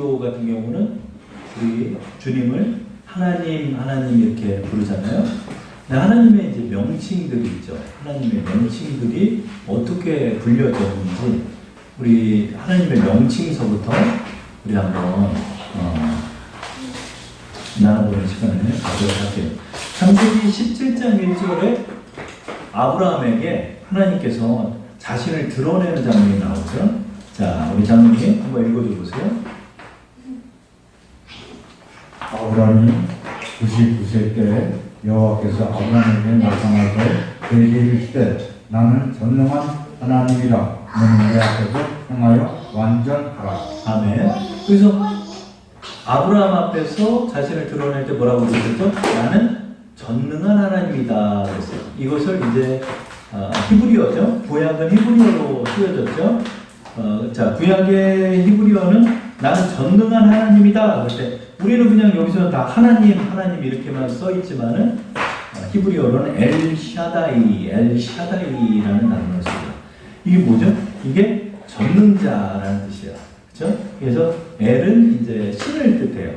기도 같은 경우는 우리 주님을 하나님, 하나님 이렇게 부르잖아요. 근데 하나님의 이제 명칭들이 있죠. 하나님의 명칭들이 어떻게 불려졌는지 우리 하나님의 명칭서부터 우리 한번 나눠보는 시간을 가져야 할게요. 창세기 17장 1절에 아브라함에게 하나님께서 자신을 드러내는 장면이 나오죠. 자, 우리 장로님 한번 읽어줘 보세요. 아브라함이 99세 때 여호와께서 아브라함에게 나타나서 그에게 이르시되 나는 전능한 하나님이라 너는 내 앞에서 행하여 완전하라. 아멘. 그래서 아브라함 앞에서 자신을 드러낼 때 뭐라고 그랬죠? 나는 전능한 하나님이다 그랬어요. 이것을 이제 히브리어죠. 구약은 히브리어로 쓰여졌죠. 자, 구약의 히브리어는 나는 전능한 하나님이다 그럴 때 우리는 그냥 여기서 다 하나님, 하나님 이렇게만 써 있지만은 히브리어로는 엘샤다이라는 단어를 써요. 이게 뭐죠? 이게 전능자라는 뜻이에요. 그렇죠? 그래서 엘은 이제 신을 뜻해요.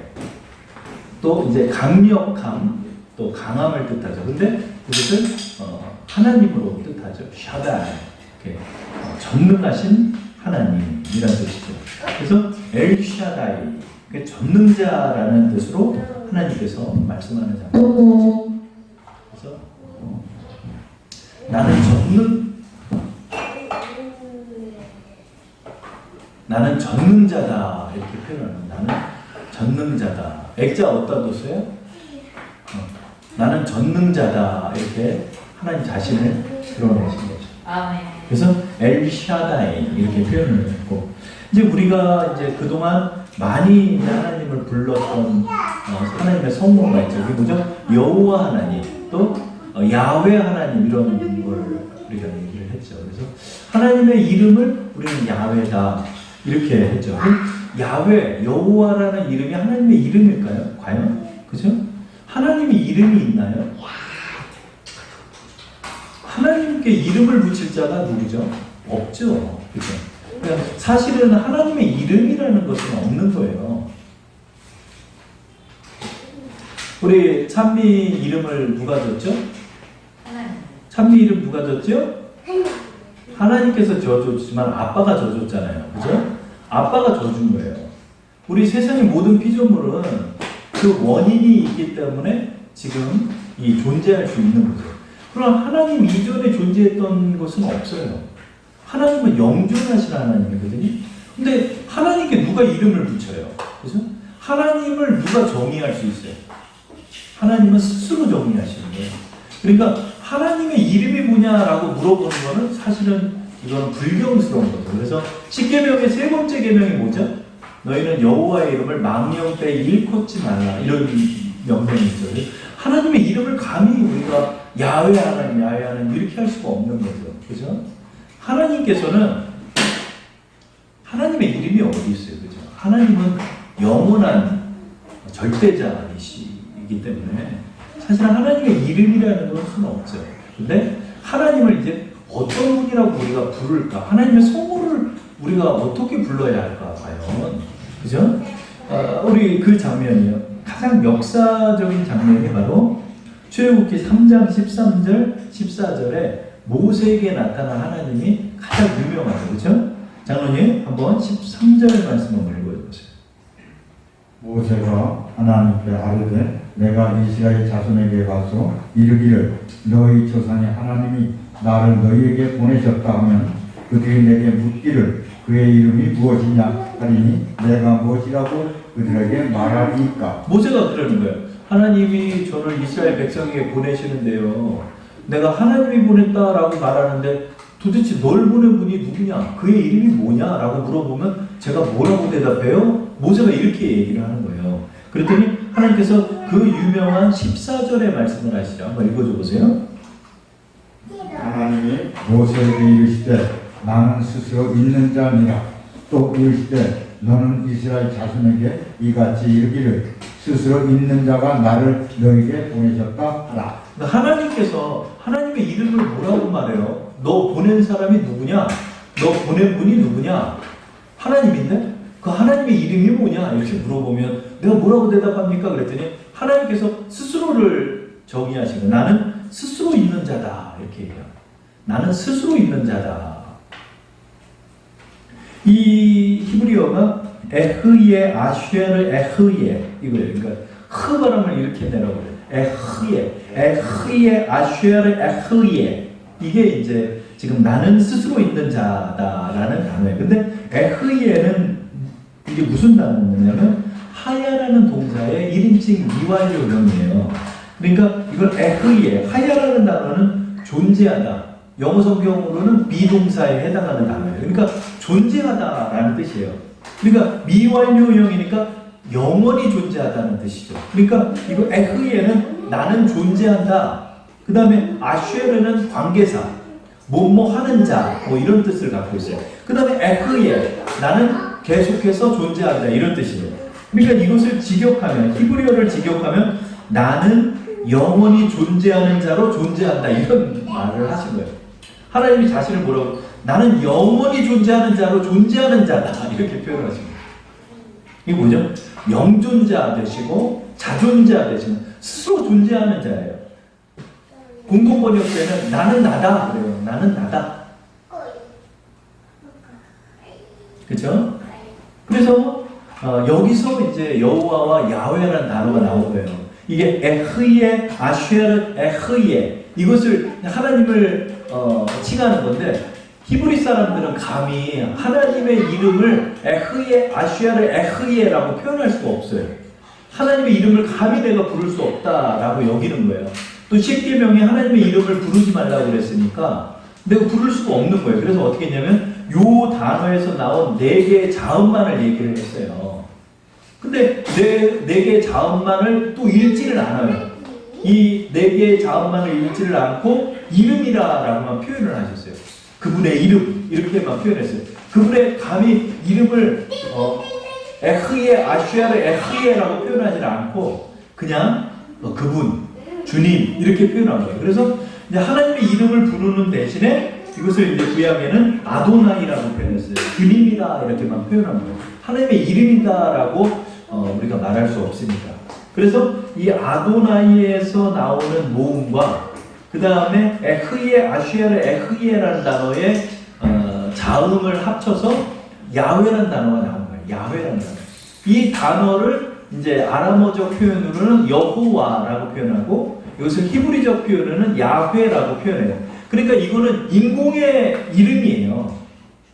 또 이제 강력함, 또 강함을 뜻하죠. 근데 그것을 하나님으로 뜻하죠. 샤다이. 이렇게 전능하신 하나님이라는 뜻이죠. 그래서 엘샤다이, 전능자라는 뜻으로 하나님께서 말씀하는 장면이죠. 그래서 나는 전능자다 이렇게 표현합니다. 나는 전능자다. 액자 어디다 뒀어요? 나는 전능자다 이렇게 하나님 자신을 드러내신 거죠. 아멘. 그래서 엘샤다이 이렇게 표현을 했고 이제 우리가 이제 그동안 많이 하나님을 불렀던 하나님의 성모가 있죠. 그게 뭐죠? 여호와 하나님 또 야훼 하나님 이런 걸 우리가 얘기를 했죠. 그래서 하나님의 이름을 우리는 야훼다 이렇게 했죠. 야훼 여호와라는 이름이 하나님의 이름일까요? 과연? 그죠? 하나님의 이름이 있나요? 하나님께 이름을 붙일 자가 누구죠? 없죠. 그죠? 그러니까 사실은 하나님의 이름이라는 것은 없는 거예요. 우리 찬미 이름을 누가 줬죠? 하나님. 찬미 이름 누가 줬죠? 하나님께서 져줬지만 아빠가 져줬잖아요. 그죠? 아빠가 져준 거예요. 우리 세상의 모든 피조물은 그 원인이 있기 때문에 지금 이 존재할 수 있는 거죠. 그럼 하나님 이전에 존재했던 것은 없어요. 하나님은 영존하신 하나님이거든요. 근데 하나님께 누가 이름을 붙여요? 그죠? 하나님을 누가 정의할 수 있어요? 하나님은 스스로 정의하시는 거예요. 그러니까 하나님의 이름이 뭐냐라고 물어보는 거는 사실은 이건 불경스러운 거죠. 그래서 십계명의 세 번째 계명이 뭐죠? 너희는 여호와의 이름을 망령 때 일컫지 말라 이런 명령이 있죠. 하나님의 이름을 감히 우리가 야훼 하나님 이렇게 할 수가 없는 거죠. 그죠? 하나님께서는 하나님의 이름이 어디 있어요? 그죠? 하나님은 영원한 절대자이기 때문에 사실 하나님의 이름이라는 것은 없죠. 근데 하나님을 이제 어떤 분이라고 우리가 부를까? 하나님의 성호를 우리가 어떻게 불러야 할까? 과연 그죠? 우리 그 장면이요. 가장 역사적인 장면이 바로 출애굽기 3장 13절 14절에 모세에게 나타난 하나님이 가장 유명하죠. 그렇죠? 장로님 한번 13절 말씀 한번 읽어주세요. 모세가 하나님께 아뢰되 내가 이스라엘 자손에게 가서 이르기를 너희 조상의 하나님이 나를 너희에게 보내셨다 하면 그들이 내게 묻기를 그의 이름이 무엇이냐 하리니 내가 무엇이라고 그들에게 말하리이까. 모세가 그러는 거예요. 하나님이 저를 이스라엘 백성에게 보내시는데요. 내가 하나님이 보냈다라고 말하는데 도대체 널 보낸 분이 누구냐? 그의 이름이 뭐냐라고 물어보면 제가 뭐라고 대답해요? 모세가 이렇게 얘기를 하는 거예요. 그랬더니 하나님께서 그 유명한 14절의 말씀을 하시죠. 한번 읽어줘 보세요. 하나님이 모세에게 이르시되 나는 스스로 있는 자니라. 또 이르시되 너는 이스라엘 자손에게 이같이 이르기를 스스로 있는 자가 나를 너에게 보내셨다 하라. 하나님께서 하나님의 이름을 뭐라고 말해요? 너 보낸 사람이 누구냐? 너 보낸 분이 누구냐? 하나님인데? 그 하나님의 이름이 뭐냐 이렇게 물어보면 내가 뭐라고 대답합니까? 그랬더니 하나님께서 스스로를 정의하신 거예요. 나는 스스로 있는 자다 이렇게 얘기해요. 나는 스스로 있는 자다. 이 히브리어가 에흐예 아쉐르 에흐예 이거예요. 그러니까 흐 발음을 이렇게 내라고 그래요. 에흐예 아쉐르 에흐예 이게 이제 지금 나는 스스로 있는 자다라는 단어예요. 근데 에흐예는 이게 무슨 단어냐면 하야라는 동사의 1인칭 미완료형이에요. 그러니까 이걸 에흐예 하야라는 단어는 존재하다. 영어 성경으로는 비동사에 해당하는 단어예요. 그러니까 존재하다라는 뜻이에요. 그러니까 미완료형이니까 영원히 존재하다는 뜻이죠. 그러니까 이거 에흐예는 나는 존재한다. 그 다음에 아쉐르는 관계사, 뭐뭐 하는 자, 뭐 이런 뜻을 갖고 있어요. 그 다음에 에흐예, 나는 계속해서 존재한다 이런 뜻이에요. 그러니까 이것을 직역하면, 히브리어를 직역하면 나는 영원히 존재하는 자로 존재한다 이런 말을 하신 거예요. 하나님이 자신을 뭐라고? 나는 영원히 존재하는 자로 존재하는 자다 이렇게 표현하신 거예요. 이게 뭐죠? 영존자 되시고 자존자 되시고 스스로 존재하는 자예요. 공동번역되는 나는 나다 그래요. 나는 나다. 그렇죠? 그래서 여기서 이제 여호와와 야훼라는 단어가 나온 거예요. 이게 에흐예 아쉐르 에흐예 이것을 하나님을 칭하는 건데 히브리 사람들은 감히 하나님의 이름을 에흐예 아쉐르 에흐예라고 표현할 수가 없어요. 하나님의 이름을 감히 내가 부를 수 없다라고 여기는 거예요. 또 십계명에 하나님의 이름을 부르지 말라고 그랬으니까 내가 부를 수가 없는 거예요. 그래서 어떻게 했냐면 요 단어에서 나온 4개의 자음만을 얘기를 했어요. 근데 네 개의 자음만을 또 읽지를 않아요. 이 4개의 자음만을 읽지를 않고 이름이라라고만 표현을 하셨어요. 그분의 이름 이렇게만 표현했어요. 그분의 감히 이름을 에흐예 아쉐르 에흐예라고 표현하지 않고 그냥 그분 주님 이렇게 표현한 거예요. 그래서 이제 하나님의 이름을 부르는 대신에 이것을 이제 구약에는 아도나이라고 표현했어요. 주님이다 이렇게만 표현한 거예요. 하나님의 이름이다라고 우리가 말할 수 없으니까. 그래서 이 아도나이에서 나오는 모음과 그 다음에 에흐예 아쉐르 에흐예라는 단어의 자음을 합쳐서 야훼라는 단어가 나온 거예요. 야훼라는 단어. 이 단어를 이제 아람어적 표현으로는 여호와라고 표현하고 이것을 히브리적 표현으로는 야훼라고 표현해요. 그러니까 이거는 인공의 이름이에요.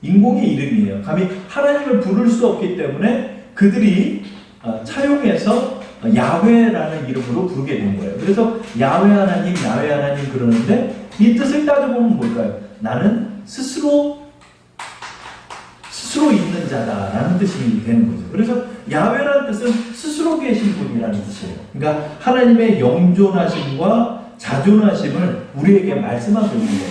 인공의 이름이에요. 감히 하나님을 부를 수 없기 때문에 그들이 차용해서 야훼라는 이름으로 부르게 된 거예요. 그래서 야훼 하나님 그러는데 이 뜻을 따져보면 뭘까요? 나는 스스로 있는 자다라는 뜻이 되는 거죠. 그래서 야훼라는 뜻은 스스로 계신 분이라는 뜻이에요. 그러니까 하나님의 영존하심과 자존하심을 우리에게 말씀하고 있는 거죠.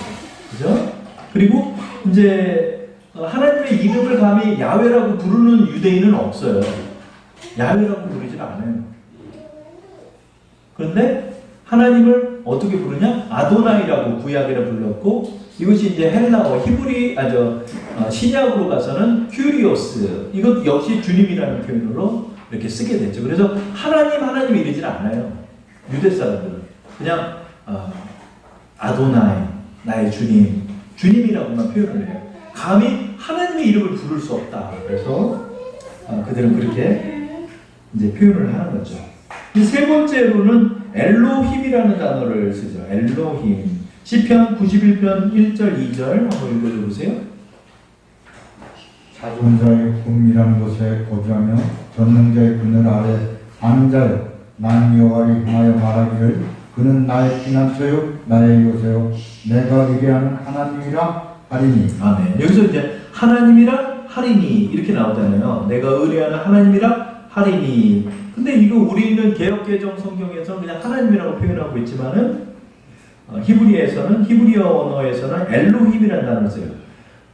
그죠? 그리고 이제 하나님의 이름을 감히 야훼라고 부르는 유대인은 없어요. 야훼라고 부르질 않아요. 그런데 하나님을 어떻게 부르냐? 아도나이라고 구약에는 불렀고 이것이 이제 헬라어 신약으로 가서는 큐리오스 이것 역시 주님이라는 표현으로 이렇게 쓰게 됐죠. 그래서 하나님 이러질 않아요. 유대 사람들은 그냥 아도나이 나의 주님이라고만 표현을 해요. 감히 하나님의 이름을 부를 수 없다. 그래서 그들은 그렇게 이제 표현을 하는 거죠. 세 번째로는 엘로힘이라는 단어를 쓰죠. 엘로힘. 시편 91편 1절 2절 한번 읽어줘 보세요. 자존자의 꿈이라는 곳에 거주하며 전능자의 그늘 아래 사는 자여 난 여호와를 향하여 말하기를 그는 나의 피난처요 나의 요새요 내가 의뢰하는 하나님이라 하리니. 아멘. 여기서 이제 하나님이라 하리니 이렇게 나오잖아요. 내가 의뢰하는 하나님이라 하리니. 근데 이거 우리는 개역개정 성경에서 그냥 하나님이라고 표현하고 있지만은 히브리어 언어에서는 엘로힘이라는 단어를 써요.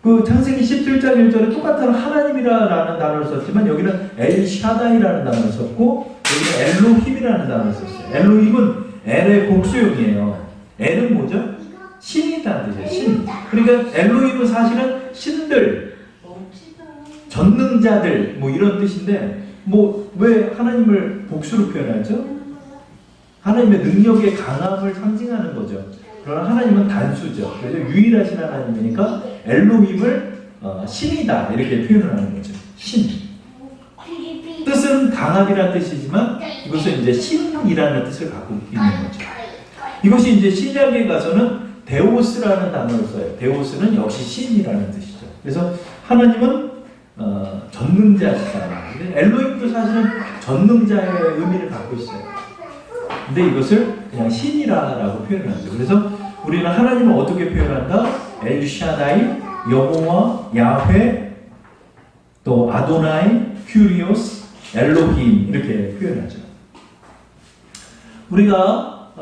그 창세기 17장 1절에 똑같은 하나님이라는 단어를 썼지만 여기는 엘샤다이라는 단어를 썼고 여기는 엘로힘이라는 단어를 썼어요. 엘로힘은 엘의 복수형이에요. 엘은 뭐죠? 신이라는 뜻이에요. 신. 그러니까 엘로힘은 사실은 신들, 전능자들 뭐 이런 뜻인데 뭐 왜 하나님을 복수로 표현하죠? 하나님의 능력의 강함을 상징하는 거죠. 그러나 하나님은 단수죠. 그래서 유일하신 하나님이니까 엘로힘을 신이다 이렇게 표현을 하는 거죠. 신. 뜻은 강함이라는 뜻이지만 이것은 이제 신이라는 뜻을 갖고 있는 거죠. 이것이 이제 신약에 가서는 데오스라는 단어를 써요. 데오스는 역시 신이라는 뜻이죠. 그래서 하나님은 전능자시다. 엘로힘도 사실은 전능자의 의미를 갖고 있어요. 근데 이것을 그냥 신이라고 표현을 하죠. 그래서 우리는 하나님을 어떻게 표현한다? 엘샤다이, 여호와, 야훼, 또 아도나이, 큐리오스, 엘로힘 이렇게 표현하죠. 우리가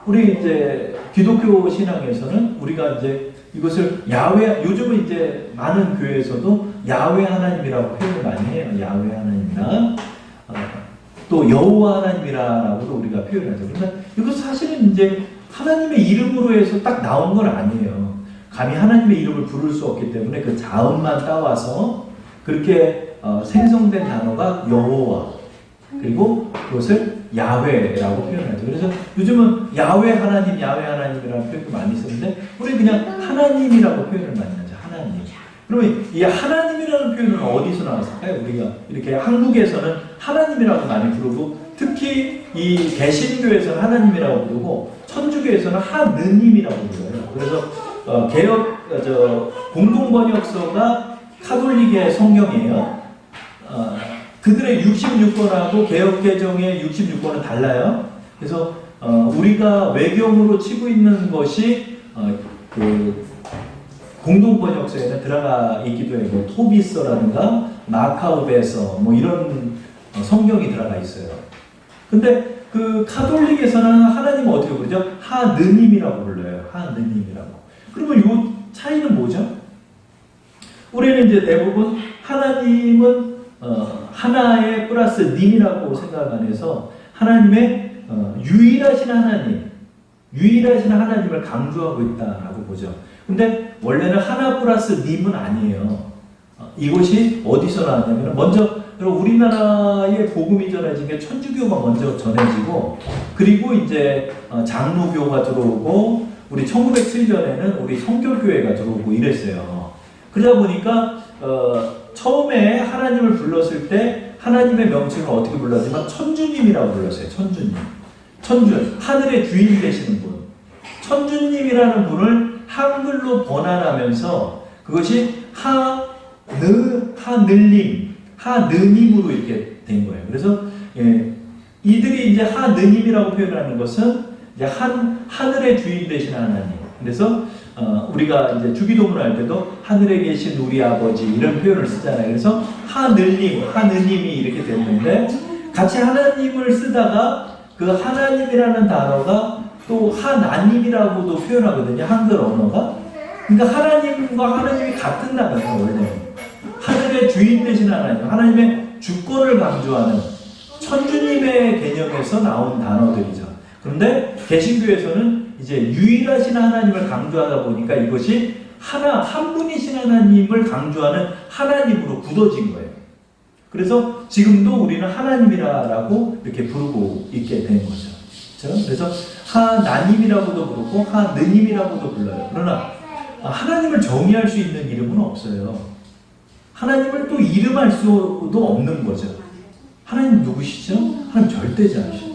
우리 이제 기독교 신앙에서는 우리가 이제 이것을 야훼, 요즘은 이제 많은 교회에서도 야훼 하나님이라고 표현을 많이 해요. 야훼 하나님이나 또 여호와 하나님이라고도 우리가 표현하죠. 그런데 이것 사실은 이제 하나님의 이름으로 해서 딱 나온 건 아니에요. 감히 하나님의 이름을 부를 수 없기 때문에 그 자음만 따와서 그렇게 생성된 단어가 여호와 그리고 그것을 야훼라고 표현하죠. 그래서 요즘은 야훼 하나님이라는 표현을 많이 쓰는데 우리 그냥 하나님이라고 표현을 많이 하죠. 하나님. 그러면 이 하나님이라는 표현은 어디서 나왔을까요? 우리가 이렇게 한국에서는 하나님이라고 많이 부르고 특히 이 개신교에서는 하나님이라고 부르고 천주교에서는 하느님이라고 불러요. 그래서 공동번역서가 카톨릭의 성경이에요. 그들의 66권하고 개혁개정의 66권은 달라요. 그래서 우리가 외경으로 치고 있는 것이 그 공동번역서에는 들어가 있기도 해요. 뭐 토비서라든가 마카오베서 뭐 이런 성경이 들어가 있어요. 근데 그 카톨릭에서는 하나님을 어떻게 부르죠? 하느님이라고 불러요. 하느님이라고. 그러면 이 차이는 뭐죠? 우리는 이제 대부분 하나님은 하나의 플러스 님이라고 생각 안 해서 하나님의 유일하신 하나님을 강조하고 있다라고 보죠. 근데 원래는 하나 플러스 님은 아니에요. 이것이 어디서 나왔냐면 먼저 우리나라에 복음이 전해진 게 천주교가 먼저 전해지고 그리고 이제 장로교가 들어오고 우리 1907년에는 우리 성결교회가 들어오고 이랬어요. 그러다 보니까 처음에 하나님을 불렀을 때 하나님의 명칭을 어떻게 불렀지만 천주님이라고 불렀어요. 천주, 하늘의 주인 되시는 분. 천주님이라는 분을 한글로 번안하면서 그것이 하느님으로 이렇게 된 거예요. 그래서 이들이 이제 하느님이라고 표현하는 것은 이제 하늘의 주인 되신 하나님. 그래서 우리가 이제 주기도문을 할 때도 하늘에 계신 우리 아버지 이런 표현을 쓰잖아요. 그래서 하느님이 이렇게 됐는데 같이 하나님을 쓰다가 그 하나님이라는 단어가 또 하나님이라고도 표현하거든요. 한글 언어가. 그러니까 하나님과 하나님이 같은 단어예요. 원래 하늘의 주인 되신 하나님의 주권을 강조하는 천주님의 개념에서 나온 단어들이죠. 그런데 개신교에서는 이제 유일하신 하나님을 강조하다 보니까 이것이 한 분이신 하나님을 강조하는 하나님으로 굳어진 거예요. 그래서 지금도 우리는 하나님이라고 이렇게 부르고 있게 된 거죠. 그렇죠? 그래서 하나님이라고도 부르고 하느님이라고도 불러요. 그러나 하나님을 정의할 수 있는 이름은 없어요. 하나님을 또 이름할 수도 없는 거죠. 하나님 누구시죠? 하나님 절대자이시죠.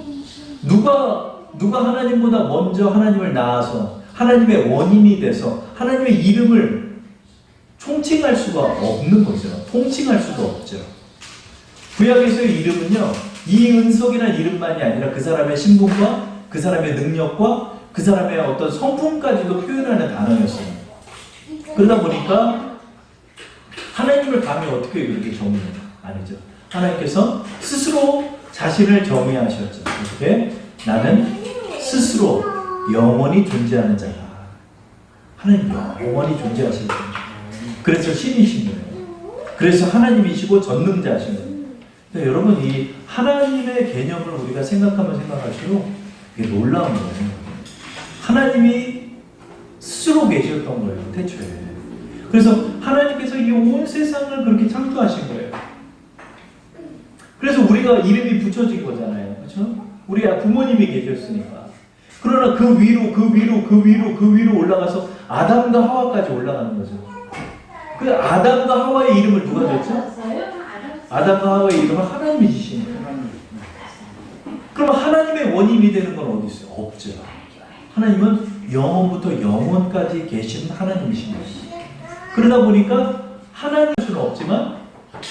누가 하나님보다 먼저 하나님을 낳아서 하나님의 원인이 돼서 하나님의 이름을 총칭할 수가 없는 거죠. 통칭할 수도 없죠. 구약에서의 이름은요, 이은석이라는 이름만이 아니라 그 사람의 신분과 그 사람의 능력과 그 사람의 어떤 성품까지도 표현하는 단어였어요. 그러다 보니까 하나님을 감히 어떻게 그렇게 정의해요? 아니죠. 하나님께서 스스로 자신을 정의하셨죠. 어떻게? 나는 스스로 영원히 존재하는 자다. 하나님 영원히 존재하시는 거예요. 그래서 신이신 거예요. 그래서 하나님이시고 전능자신 거예요. 그러니까 여러분 이 하나님의 개념을 우리가 생각하면 생각할수록 이게 놀라운 거예요. 하나님이 스스로 계셨던 거예요. 태초에. 그래서 하나님께서 이 온 세상을 그렇게 창조하신 거예요. 그래서 우리가 이름이 붙여진 거잖아요. 그렇죠? 우리 부모님이 계셨으니까. 그러나 그 위로 올라가서 아담과 하와까지 올라가는 거죠. 그 아담과 하와의 이름을 누가 줬죠? 아담과 하와의 이름을 하나님이 지신 거예요. 그럼 하나님의 원인이 되는 건 어디 있어요? 없죠. 하나님은 영원부터 영원까지 계신 하나님이신 거예요. 그러다 보니까 하나님일 수는 없지만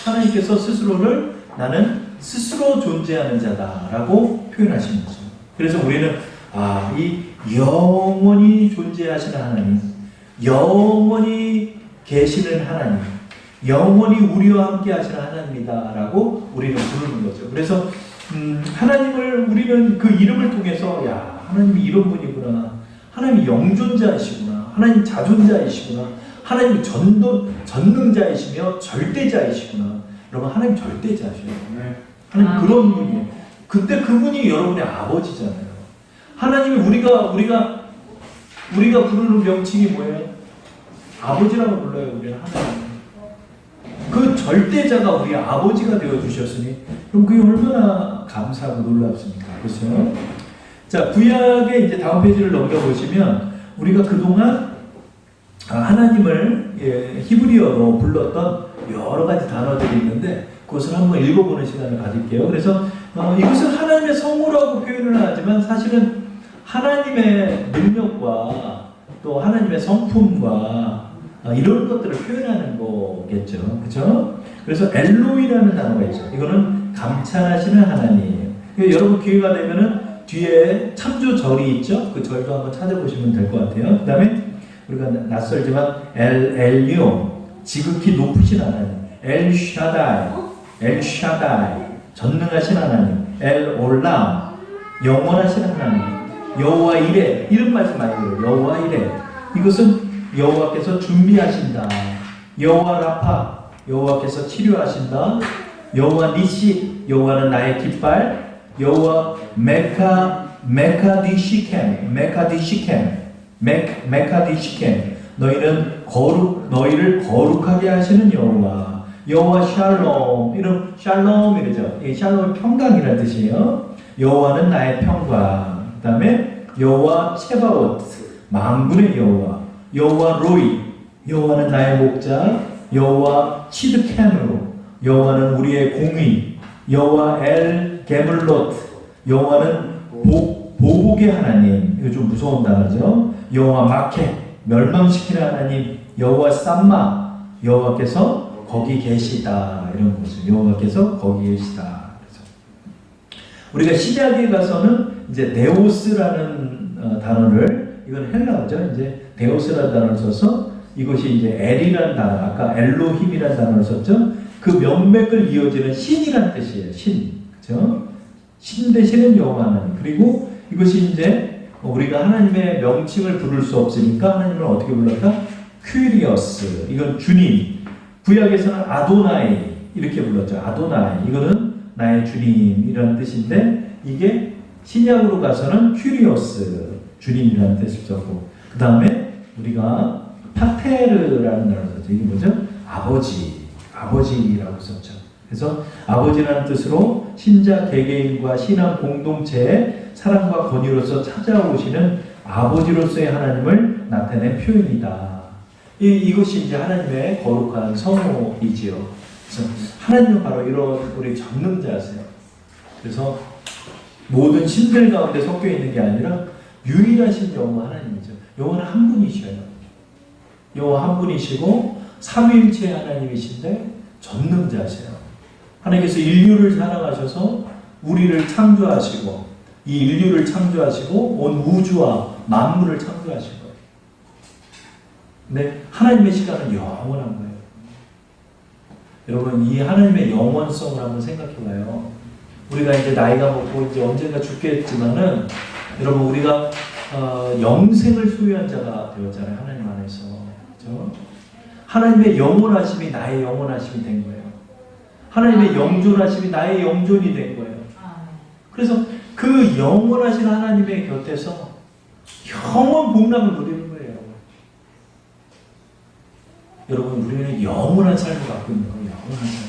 하나님께서 스스로를 나는 스스로 존재하는 자다라고 표현하신 거죠. 그래서 우리는 이 영원히 존재하시는 하나님, 영원히 계시는 하나님, 영원히 우리와 함께 하시는 하나님이다라고 우리는 부르는 거죠. 그래서 하나님을 우리는 그 이름을 통해서 하나님이 이런 분이구나, 하나님이 영존자이시구나, 하나님 자존자이시구나, 하나님 전능자이시며 절대자이시구나. 여러분 하나님 절대자셔요. 하나님 그런 분이에요. 근데 그분이 여러분의 아버지잖아요. 하나님이 우리가 부르는 명칭이 뭐예요? 아버지라고 불러요. 우리는 하나님. 그 절대자가 우리 아버지가 되어 주셨으니 그럼 그게 얼마나 감사하고 놀랍습니까? 그렇죠? 자, 구약의 이제 다음 페이지를 넘겨보시면 우리가 그동안 하나님을 히브리어로 불렀던 여러 가지 단어들이 있는데 그것을 한번 읽어보는 시간을 가질게요. 그래서 이것을 하나님의 성우라고 표현을 하지만 사실은 하나님의 능력과 또 하나님의 성품과 이런 것들을 표현하는 거겠죠. 그렇죠? 그래서 엘로이라는 단어가 있죠. 이거는 감찰하시는 하나님이에요. 여러분 기회가 되면은 뒤에 참조절이 있죠. 그 절도 한번 찾아보시면 될 것 같아요. 그 다음에 우리가 낯설지만 엘리온 지극히 높으신 하나님, 엘샤다이 전능하신 하나님, 엘올람 영원하신 하나님, 여호와 이레 이런 말씀 많이 들어요. 여호와 이레 이것은 여호와께서 준비하신다. 여호와 라파 여호와께서 치료하신다. 여호와 니시 여호와는 나의 깃발. 여호와 메카디시켄 너희를 거룩하게 하시는 여호와. 여호와 샬롬 이런 샬롬이죠. 이 샬롬 평강이라는 뜻이에요. 여호와는 나의 평강. 그다음에 여호와 체바옷 만군의 여호와. 여호와 로이 여호와는 나의 목자. 여호와 치드케누 여호와는 우리의 공의. 여호와 엘 게물롯 여호와는 보복의 하나님. 이거 좀 무서운 단어죠. 여호와 마케 멸망시키는 하나님. 여호와 쌈마 여호와께서 거기 계시다 이런 거죠. 여호와께서 거기 계시다. 그래서 우리가 시작에 가서는 이제 데오스라는 단어를 이건 헬라어죠. 이제 데오스라는 단어를 써서 이것이 이제 엘이라는 단어, 아까 엘로힘이라는 단어를 썼죠. 그 명맥을 이어지는 신이라는 뜻이에요. 신, 그렇죠? 신 대신은 여호와 하나님. 그리고 이것이 이제 우리가 하나님의 명칭을 부를 수 없으니까 하나님을 어떻게 불렀다? 퀴리어스. 이건 주님. 구약에서는 아도나이 이렇게 불렀죠. 아도나이. 이거는 나의 주님이라는 뜻인데 이게 신약으로 가서는 퀴리어스 주님이라는 뜻을 썼고 그 다음에 우리가 파테르라는 단어를 썼죠. 이게 뭐죠? 아버지라고 썼죠. 그래서 아버지라는 뜻으로 신자 개개인과 신앙 공동체의 사랑과 권위로서 찾아오시는 아버지로서의 하나님을 나타낸 표현이다. 이것이 이제 하나님의 거룩한 성호이지요. 그래서 하나님은 바로 이런 우리 전능자세요. 그래서 모든 신들 가운데 섞여 있는 게 아니라 유일하신 여호와 하나님이죠. 여호와는 한 분이셔요. 여호와 한 분이시고 삼위일체 하나님이신데 전능자세요. 하나님께서 인류를 사랑하셔서 우리를 창조하시고 이 인류를 창조하시고 온 우주와 만물을 창조하신 거예요. 근데 하나님의 시간은 영원한 거예요. 여러분 이 하나님의 영원성을 한번 생각해봐요. 우리가 이제 나이가 먹고 이제 언젠가 죽겠지만은 여러분 우리가 영생을 소유한 자가 되었잖아요. 하나님 안에서. 그렇죠? 하나님의 영원하심이 나의 영원하심이 된 거예요. 하나님의 영존하심이 나의 영존이 된 거예요. 그래서 그 영원하신 하나님의 곁에서 영원 복락을 누리는 거예요. 여러분, 우리는 영원한 삶을 갖고 있는 거예요. 영원한 삶.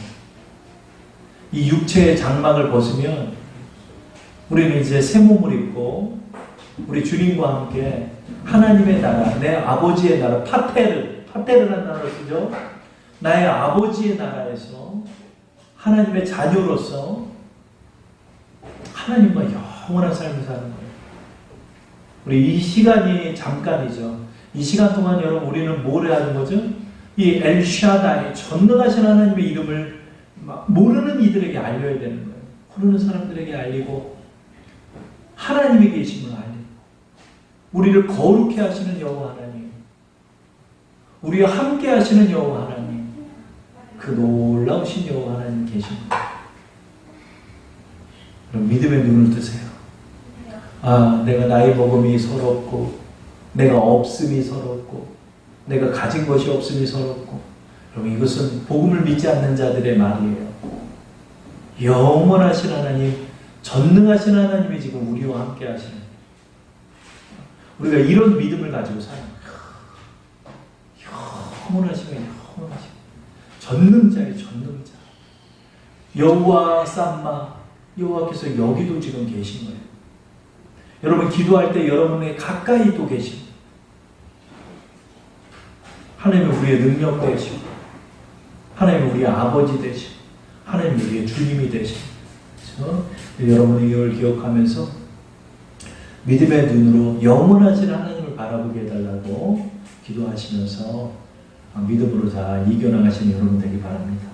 이 육체의 장막을 벗으면 우리는 이제 새 몸을 입고 우리 주님과 함께 하나님의 나라, 내 아버지의 나라, 파테르라는 단어를 쓰죠. 나의 아버지의 나라에서 하나님의 자녀로서 하나님과 영원한 삶을 사는 거예요. 우리 이 시간이 잠깐이죠. 이 시간 동안 여러분 우리는 뭘 해야 하는 거죠? 이 엘샤다이, 전능하신 하나님의 이름을 모르는 이들에게 알려야 되는 거예요. 모르는 사람들에게 알리고 하나님이 계심을 알리고 우리를 거룩해 하시는 여호와 하나님, 우리와 함께 하시는 여호와 하나님, 그 놀라우신 여호와 하나님 계십니다. 그럼 믿음의 눈을 뜨세요. 아, 내가 나이 먹음이 서럽고 내가 없음이 서럽고 내가 가진 것이 없음이 서럽고. 그럼 이것은 복음을 믿지 않는 자들의 말이에요. 영원하신 하나님, 전능하신 하나님이 지금 우리와 함께 하시는, 우리가 이런 믿음을 가지고 사는 영원하시면 영원하시면 전능자의 전능자 여호와 쌈마, 여호와께서 여기도 지금 계신 거예요. 여러분 기도할 때 여러분의 가까이도 계십니다. 하나님은 우리의 능력 되시고 하나님은 우리의 아버지 되시고 하나님은 우리의 주님이 되십니다. 그래서 여러분이 이걸 기억하면서 믿음의 눈으로 영원하신 하나님을 바라보게 해달라고 기도하시면서 믿음으로 잘 이겨나가시는 여러분 되기 바랍니다.